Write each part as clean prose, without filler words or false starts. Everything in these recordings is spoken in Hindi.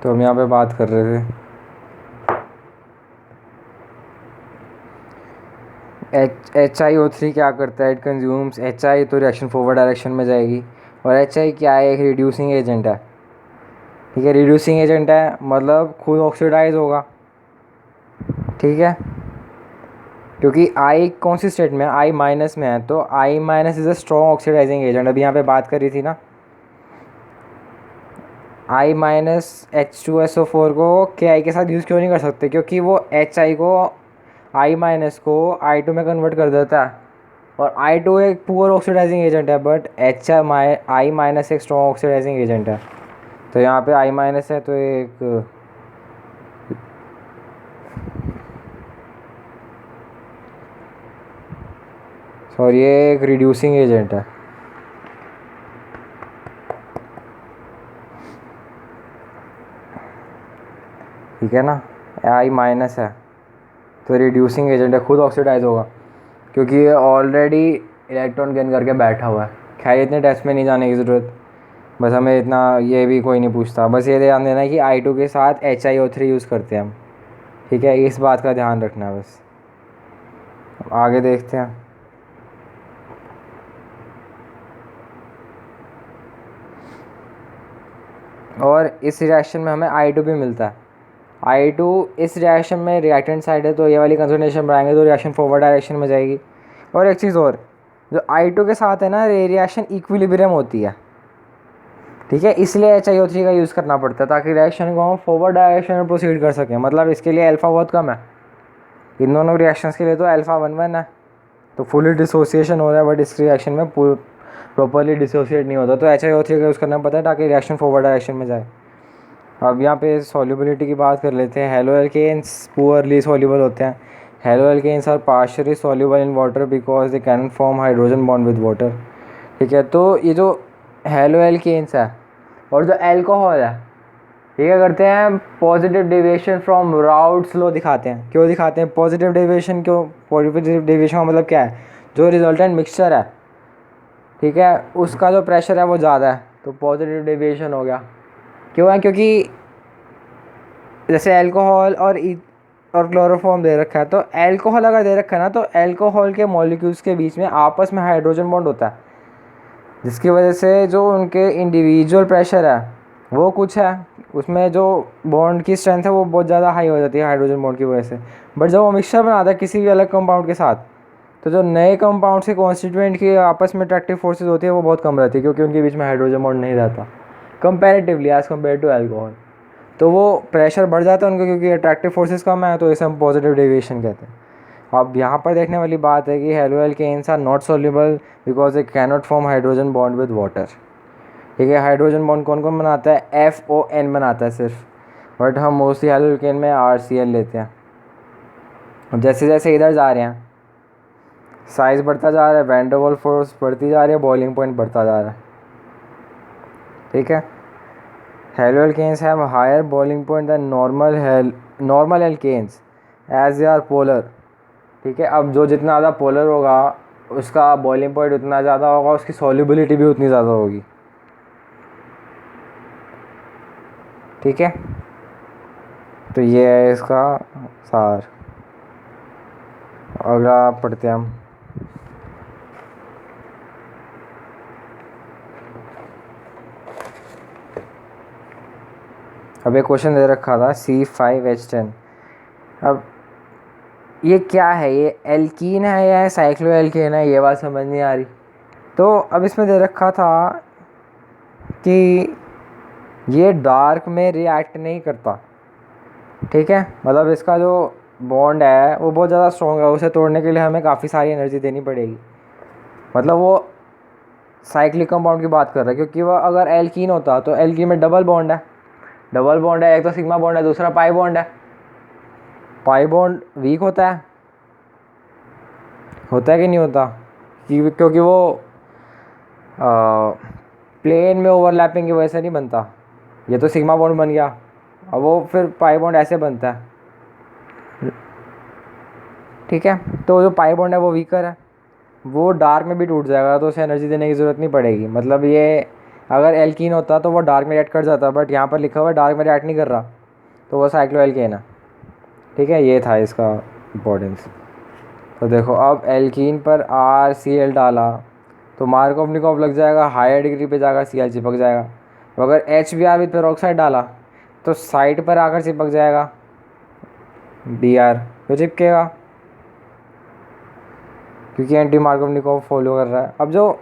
तो हम यहाँ पे बात कर रहे थे HiO3 क्या करता है, इट कंज्यूम्स HI, तो रिएक्शन फॉरवर्ड डायरेक्शन में जाएगी। और HI क्या है, एक रिड्यूसिंग एजेंट है। ठीक है, रिड्यूसिंग एजेंट है मतलब खुद ऑक्सीडाइज होगा। ठीक है, क्योंकि I कौन सी स्टेट में है, I माइनस में है, तो I minus is a strong oxidizing agent. अभी यहाँ पे बात करी थी ना, I माइनस H2SO4 को KI के साथ यूज़ क्यों नहीं कर सकते, क्योंकि वो HI को I माइनस को I2 में कन्वर्ट कर देता है। और I2 एक पुअर ऑक्सीडाइजिंग एजेंट है, बट I माइनस एक स्ट्रॉन्ग ऑक्सीडाइजिंग एजेंट है। तो यहाँ पे I माइनस है, तो एक सॉरी ये एक रिड्यूसिंग एजेंट है। ठीक है ना, I माइनस है तो रिड्यूसिंग एजेंट है, खुद ऑक्सीडाइज होगा, क्योंकि ये ऑलरेडी इलेक्ट्रॉन गेन करके बैठा हुआ है। खैर इतने टेस्ट में नहीं जाने की ज़रूरत, बस हमें इतना ये भी कोई नहीं पूछता, बस ये ध्यान देना है कि I2 के साथ HiO3 यूज़ करते हैं हम। ठीक है, इस बात का ध्यान रखना है बस। आगे देखते हैं। और इस रिएक्शन में हमें I2 भी मिलता है। I2 इस रिएक्शन में रिएक्टेंट साइड है, तो ये वाली कंसंट्रेशन बढ़ाएंगे तो रिएक्शन फॉरवर्ड डायरेक्शन में जाएगी। और एक चीज़ और, जो I2 के साथ है ना, रिएक्शन इक्विलिब्रियम होती है। ठीक है, इसलिए HiO3 का यूज़ करना पड़ता है, ताकि रिएक्शन को हम फॉरवर्ड डायरेक्शन में प्रोसीड कर सकें। मतलब इसके लिए अल्फ़ा बहुत कम है, इन दोनों रिएक्शंस के लिए तो अल्फ़ा 1 है, तो फुली डिसोसिएशन हो रहा है, बट इस रिएक्शन में प्रॉपरली डिसोसिएट नहीं होता। तो HiO3 का यूज़ करना पड़ता है ताकि रिएक्शन फॉरवर्ड डायरेक्शन में जाए। अब यहाँ पे सॉल्युबिलिटी की बात कर लेते हैं। हेलो एल्केन्स पुअरली सॉल्युबल होते हैं। Haloalkanes are partially soluble in water because they can form hydrogen bond with water. ठीक है, तो ये जो हेलो एल्केन्स है और जो अल्कोहल है, ये क्या करते हैं, positive deviation from route slow दिखाते हैं। क्यों दिखाते हैं पॉजिटिव डेविएशन, क्यों पॉजिटिव डेविएशन का मतलब क्या है, जो रिजल्टेंट मिक्सचर है, ठीक है, उसका जो प्रेशर है वो ज़्यादा है, तो पॉजिटिव डेविएशन हो गया। क्यों है, क्योंकि जैसे अल्कोहल और क्लोरोफॉर्म दे रखा है, तो अल्कोहल अगर दे रखा है ना, तो अल्कोहल के मॉलिक्यूल्स के बीच में आपस में हाइड्रोजन बॉन्ड होता है, जिसकी वजह से जो उनके इंडिविजुअल प्रेशर है वो कुछ है, उसमें जो बॉन्ड की स्ट्रेंथ है वो बहुत ज़्यादा हाई हो जाती है हाइड्रोजन बॉन्ड की वजह से। बट जब वो मिक्सचर बनाता है किसी भी अलग कंपाउंड के साथ, तो जो नए कंपाउंड के कॉन्स्टिट्यूएंट की आपस में अट्रैक्टिव फोर्सेज होती है वो बहुत कम रहती है, क्योंकि उनके बीच में हाइड्रोजन बॉन्ड नहीं रहता comparatively as compare to alcohol. तो वो प्रेशर बढ़ जाता है उनका, क्योंकि अट्रैक्टिव फोर्सेस कम है, तो इसे हम पॉजिटिव डेविएशन कहते हैं। अब यहाँ पर देखने वाली बात है कि haloalkanes are not soluble because they cannot form hydrogen bond with water. ठीक है, हाइड्रोजन बॉन्ड कौन कौन बनाता है, FON बनाता है सिर्फ, बट हम मोस्टली हेलो एल्केन में RCl लेते हैं। अब जैसे जैसे इधर जा रहे हैं, साइज़ बढ़ता जा रहा है, वैन डर वाल्स फोर्स बढ़ती जा रही है, बॉइलिंग पॉइंट बढ़ता जा रहा है। ठीक है, haloalkanes have higher boiling point than normal alkanes as they are polar. ठीक है, अब जो जितना ज़्यादा पोलर होगा उसका बॉइलिंग पॉइंट उतना ज़्यादा होगा, उसकी सॉल्युबिलिटी भी उतनी ज़्यादा होगी। ठीक है, तो ये है इसका सार। अगला पढ़ते हैं हम। अब एक क्वेश्चन दे रखा था C5H10। अब ये क्या है, ये एल्कीन है या साइक्लो एल्केन है, ये बात समझ नहीं आ रही। तो अब इसमें दे रखा था कि ये डार्क में रिएक्ट नहीं करता। ठीक है, मतलब इसका जो बॉन्ड है वो बहुत ज़्यादा स्ट्रॉन्ग है, उसे तोड़ने के लिए हमें काफ़ी सारी एनर्जी देनी पड़ेगी। मतलब वो साइक्लिक कंपाउंड की बात कर रहा है, क्योंकि वह अगर एल्कीन होता तो एल्कीन में डबल बॉन्ड है, एक तो सिग्मा बॉन्ड है, दूसरा पाई बॉन्ड है। पाई बॉन्ड वीक होता है कि नहीं होता, क्योंकि वो प्लेन में ओवरलैपिंग की वजह से नहीं बनता। ये तो सिग्मा बॉन्ड बन गया, अब वो फिर पाई बॉन्ड ऐसे बनता है। ठीक है, तो जो पाई बॉन्ड है वो वीकर है, वो डार्क में भी टूट जाएगा, तो उसे एनर्जी देने की ज़रूरत नहीं पड़ेगी। मतलब ये अगर एल्कीन होता तो वो डार्क में रिएक्ट कर जाता, बट यहाँ पर लिखा हुआ है डार्क में रिएक्ट नहीं कर रहा, तो वो साइक्लोएल्केन है। ठीक है, ये था इसका इम्पोर्टेंस। तो देखो अब एल्कीन पर RCl डाला तो मार्कोवनिकोव लग जाएगा, हायर डिग्री पे जाकर Cl चिपक जाएगा। तो अगर HBr विद पेरोक्साइड डाला तो साइड पर आकर चिपक जाएगा Br, तो चिपकेगा क्योंकि एंटी मार्कोवनिकोव फॉलो कर रहा है। अब जो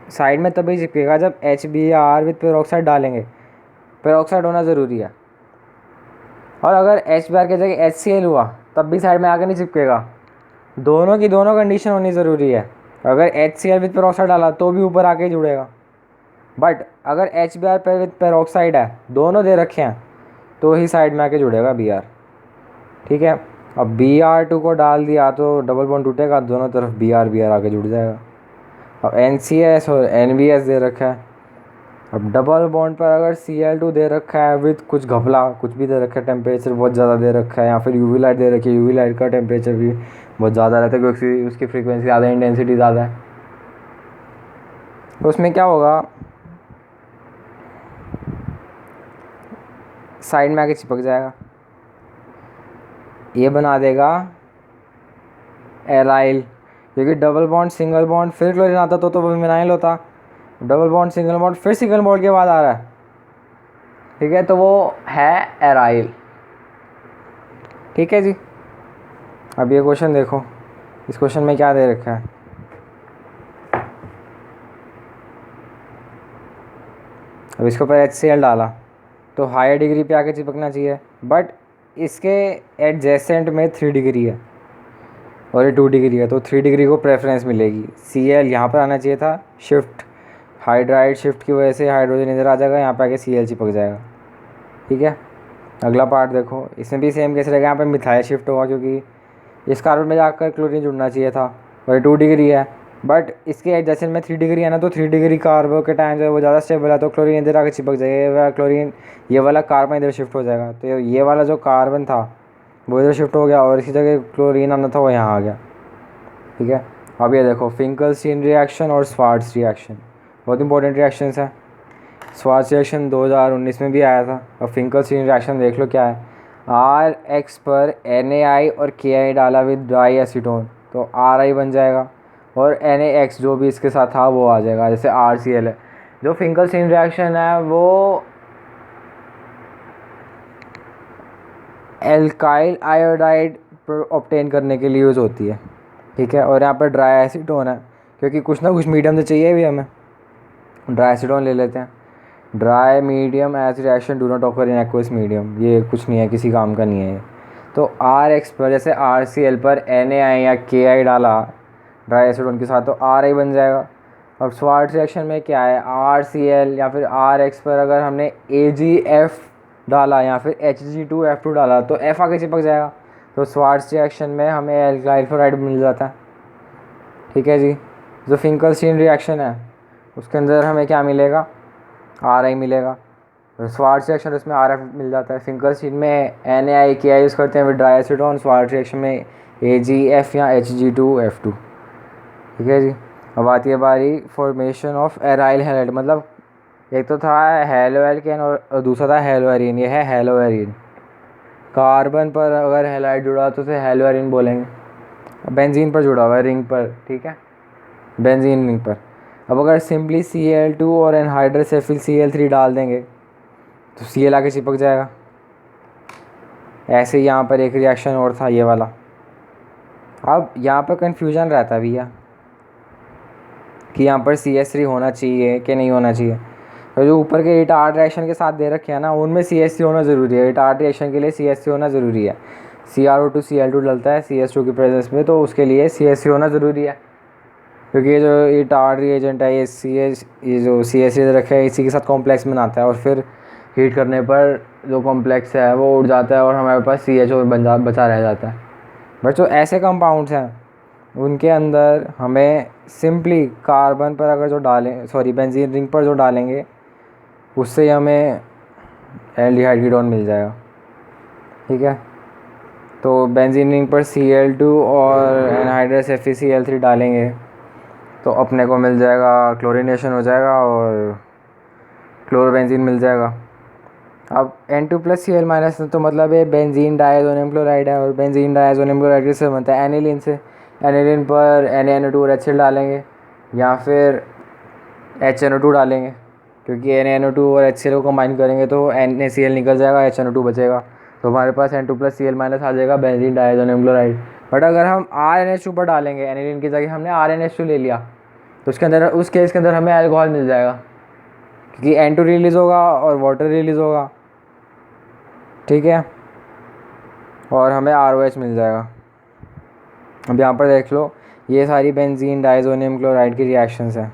साइड में तभी चिपकेगा जब HBr विद पेरोक्साइड डालेंगे, पेरोक्साइड होना ज़रूरी है। और अगर HBr की जगह HCl हुआ तब भी साइड में आके नहीं चिपकेगा, दोनों की दोनों कंडीशन होनी ज़रूरी है। अगर HCl विद पेरोक्साइड डाला तो भी ऊपर आके जुड़ेगा, बट अगर HBr पर विद पेरोक्साइड है, दोनों दे रखे हैं, तो ही साइड में आके जुड़ेगा Br। ठीक है, अब Br2 को डाल दिया तो डबल बॉन्ड टूटेगा, दोनों तरफ Br आके जुड़ जाएगा। अब NCS और NBS दे रखा है। अब डबल बॉन्ड पर अगर Cl2 दे रखा है विद कुछ घपला, कुछ भी दे रखा है, टेम्परेचर बहुत ज़्यादा दे रखा है, या फिर UV लाइट दे रखी है, UV लाइट का टेम्परेचर भी बहुत ज़्यादा रहता है क्योंकि उसकी फ्रीक्वेंसी ज़्यादा, इंटेंसिटी ज़्यादा है, तो उसमें क्या होगा, साइड में आके चिपक जाएगा, ये बना देगा एराइल। क्योंकि डबल बॉन्ड सिंगल बॉन्ड फिर क्लोरीन आता तो वो विनाइल होता, डबल बॉन्ड सिंगल बॉन्ड फिर सिंगल बॉन्ड के बाद आ रहा है। ठीक है, तो वो है एराइल। ठीक है जी, अब ये क्वेश्चन देखो, इस क्वेश्चन में क्या दे रखा है। अब इसके ऊपर HCl डाला तो हायर डिग्री पे आके चिपकना चाहिए, बट इसके एडजेसेंट में 3 डिग्री है और ये 2 डिग्री है, तो 3 डिग्री को प्रेफरेंस मिलेगी। Cl यहाँ पर आना चाहिए था, शिफ्ट हाइड्राइड शिफ्ट की वजह से हाइड्रोजन इधर आ जाएगा, यहाँ पे आके Cl चिपक जाएगा। ठीक है, अगला पार्ट देखो, इसमें भी सेम केस रहेगा, यहाँ पे मिथाइल शिफ्ट होगा क्योंकि इस कार्बन में जाकर क्लोरीन जुड़ना चाहिए था, और ये 2 डिग्री है, बट इसके एडजेसेंट में 3 डिग्री है ना, तो 3 डिग्री कार्बन के टाइम जो है वो ज़्यादा स्टेबल है, तो क्लोरीन इधर आकर चिपक जाएगा, क्लोरीन ये वाला कार्बन इधर शिफ्ट हो जाएगा, तो ये वाला जो कार्बन था वो इधर शिफ्ट हो गया, और इसी जगह क्लोरीन आना था वो यहाँ आ गया। ठीक है, अब ये देखो फिंकलस्टीन रिएक्शन और स्वार्ट्ज रिएक्शन बहुत इंपॉर्टेंट रिएक्शंस हैं। स्वार्ट्ज रिएक्शन 2019 में भी आया था। अब फिंकलस्टीन रिएक्शन देख लो क्या है, RX पर NaI और KI डाला विद ड्राई एसीटोन तो RI बन जाएगा, और NaX जो भी इसके साथ था वो आ जाएगा, जैसे RCl है। जो फिंकलस्टीन रिएक्शन है वो एल्काइल आयोडाइड ऑब्टेन करने के लिए यूज़ होती है। ठीक है, और यहाँ पर ड्राई एसीटोन है क्योंकि कुछ ना कुछ मीडियम तो चाहिए भी हमें, ड्राई एसीटोन ले लेते हैं। Dry medium as reaction do not occur in aqueous medium, ये कुछ नहीं है, किसी काम का नहीं है ये। तो RX पर जैसे RCl पर NaI या KI डाला ड्राई एसीटोन के साथ तो RI बन जाएगा। अब स्वार्ट्ज रिएक्शन में क्या है, RCl या फिर RX पर अगर हमने AgF डाला या फिर Hg2F2 डाला तो F आके चिपक जाएगा, तो स्वार्ट्ज रिएक्शन में हमें एल्काइल फ्लोराइड मिल जाता है। ठीक है जी, जो फिंकलस्टीन रिएक्शन है उसके अंदर हमें क्या मिलेगा, RI मिलेगा। स्वार्ट्ज रिएक्शन उसमें RF मिल जाता है। फिंकलस्टीन में NaI KI यूज़ करते हैं with dry acetone, Swarts reaction में AgF या Hg2F2। ठीक है जी, अब आती है बारी फॉर्मेशन ऑफ एराइल हैलाइड, मतलब एक तो था हेलोएल्केन और दूसरा था हेलोएरीन, ये है हेलोएरीन। कार्बन पर अगर हैलाइड जुड़ा तो उसे हेलोएरीन बोलेंगे। बेंजीन पर जुड़ा हुआ है रिंग पर, ठीक है, बेंजीन रिंग पर। अब अगर सिंपली Cl2 और एनहाइड्रस एफिल Cl3 डाल देंगे तो Cl आके चिपक जाएगा। ऐसे यहाँ पर एक रिएक्शन और था ये वाला। अब यहाँ पर कन्फ्यूजन रहता है भैया कि यहाँ पर CH3 होना चाहिए कि नहीं होना चाहिए। तो जो ऊपर के रिटार्ड रिएक्शन के साथ दे रखे हैं ना, उनमें CH3 होना ज़रूरी है। रिटार्ड रिएक्शन के लिए CH3 होना ज़रूरी है। CrO2 Cl2 डलता है CH2 की प्रेजेंस में, तो उसके लिए CH3 होना ज़रूरी है, क्योंकि ये जो रिटार्ड रिएजेंट है ये जो CH3 रखे है इसी के साथ कॉम्प्लेक्स बनाता है, और फिर हीट करने पर जो कॉम्प्लेक्स है वो उड़ जाता है और हमारे पास CH बचा रह जाता है। बट जो ऐसे कंपाउंड्स हैं उनके अंदर हमें सिंपली कार्बन पर अगर जो डालें, सॉरी बेंजीन रिंग पर जो डालेंगे उससे ही हमें एल्डिहाइड कीटोन मिल जाएगा। ठीक है, तो बेंजीन रिंग पर Cl2 और एनहाइड्रस FeCl3 डालेंगे तो अपने को मिल जाएगा, क्लोरीनेशन हो जाएगा और क्लोरोबेंजीन मिल जाएगा। अब N2+Cl- तो मतलब ये बेंजीन डायज़ोनियम क्लोराइड है, और बेंजीन डायज़ोनियम क्लोराइड किससे बनता है? एनिलीन से। एनिलीन पर NaNO2 और HCl डालेंगे, या फिर HNO2 डालेंगे, क्योंकि NaNO2 और HCl को कंबाइन करेंगे तो NaCl निकल जाएगा, HNO2 बचेगा, तो हमारे पास N2+Cl- आ जाएगा बेंजीन डायज़ोनियम क्लोराइड। बट अगर हम RNH2 पर डालेंगे, एनिलीन की जगह हमने RNH2 ले लिया, तो उसके अंदर, उस केस के अंदर हमें अल्कोहल मिल जाएगा, क्योंकि N2 रिलीज़ होगा और वाटर रिलीज़ होगा, ठीक है, और हमें ROH मिल जाएगा। अब यहाँ पर देख लो, ये सारी बेंजीन डायज़ोनियम क्लोराइड की रिएक्शंस हैं।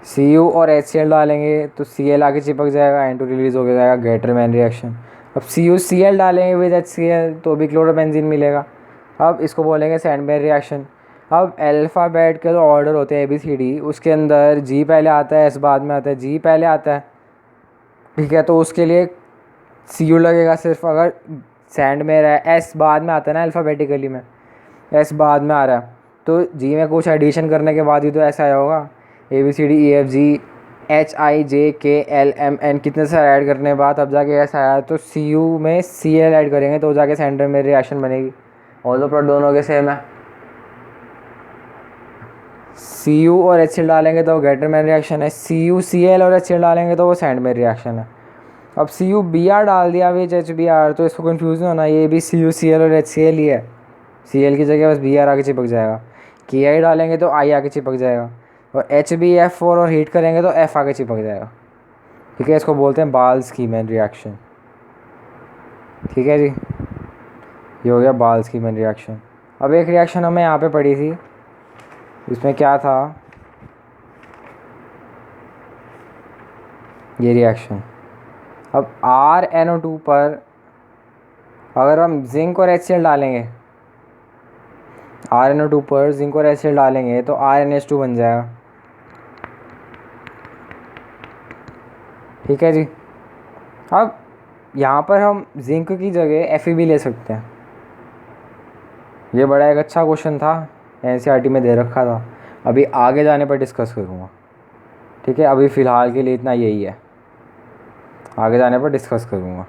Cu और HCl डालेंगे तो Cl आके चिपक जाएगा, N2 रिलीज़ हो जाएगा, गेटरमैन रिएक्शन। अब CuCl डालेंगे विद HCl तो भी क्लोरोबेंजीन मिलेगा। अब इसको बोलेंगे सैंडबैग रिएक्शन। अब अल्फ़ाबेट के जो ऑर्डर होते हैं ABCD, उसके अंदर G पहले आता है, S बाद में आता है, G पहले आता है, ठीक है, तो उसके लिए Cu लगेगा सिर्फ। अगर सैंड में रहा है, S बाद में आता है ना अल्फ़ाबेटिकली में, S बाद में आ रहा है, तो G में कुछ एडिशन करने के बाद ही तो ऐसा आया होगा। ABCDEFGHIJKLMN कितने सारे ऐड करने के बाद अब जाके ऐसा आया, तो Cu में Cl ऐड करेंगे तो जाके सेंटर में रिएक्शन बनेगी। ऑल दो प्रोडक्ट दोनों के सेम है। Cu और HCl डालेंगे तो वो गेटरमैन रिएक्शन है, CuCl और HCl डालेंगे तो वो सैंडबैग रिएक्शन है। अब CuBr डाल दिया विच HBr, तो इसको कंफ्यूज नहीं होना, ये भी CuCl और HCl ही है, Cl की जगह बस Br आके चिपक जाएगा। Ki डालेंगे तो I आके चिपक जाएगा, और HbF4 और हीट करेंगे तो F आके चिपक जाएगा, ठीक है। इसको बोलते हैं बाल्स-कीमैन रिएक्शन, ठीक है जी, ये हो गया बाल्स-कीमैन रिएक्शन। अब एक रिएक्शन हमें यहाँ पे पड़ी थी, इसमें क्या था, ये रिएक्शन। अब RnO2 पर अगर हम जिंक और HCl डालेंगे, RnO2 पर जिंक और HCl डालेंगे तो RnH2 बन जाएगा, ठीक है जी। अब यहाँ पर हम जिंक की जगह Fe ले सकते हैं। ये बड़ा एक अच्छा क्वेश्चन था, NCERT में दे रखा था, अभी आगे जाने पर डिस्कस करूँगा, ठीक है। अभी फ़िलहाल के लिए इतना यही है, आगे जाने पर डिस्कस करूँगा।